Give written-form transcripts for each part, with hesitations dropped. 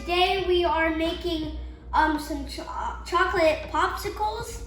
Today we are making some chocolate popsicles.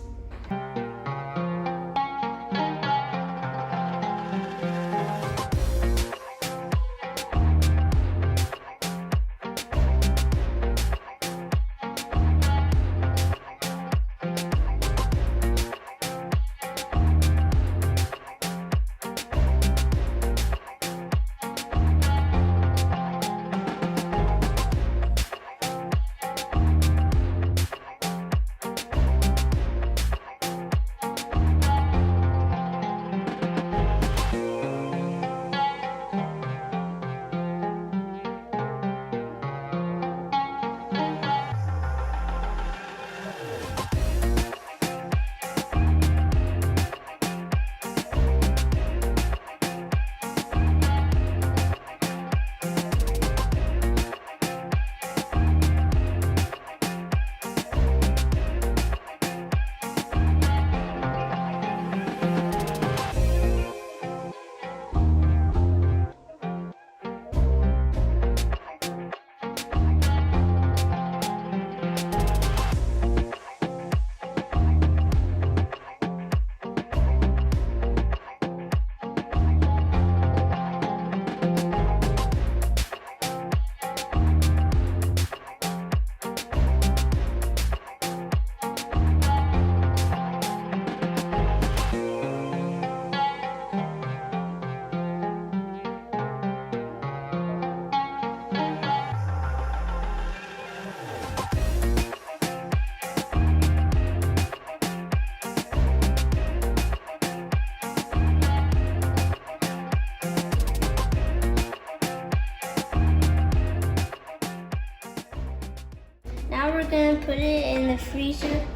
Now we're going to put it in the freezer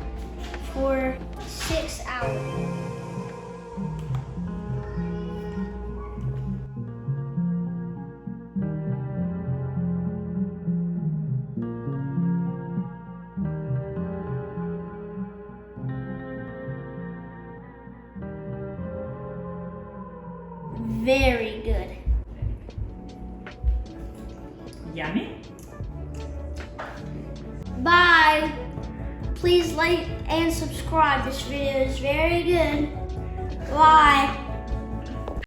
for 6 hours. Very good. Yummy. Bye. Please like and subscribe. This video is very good. Bye.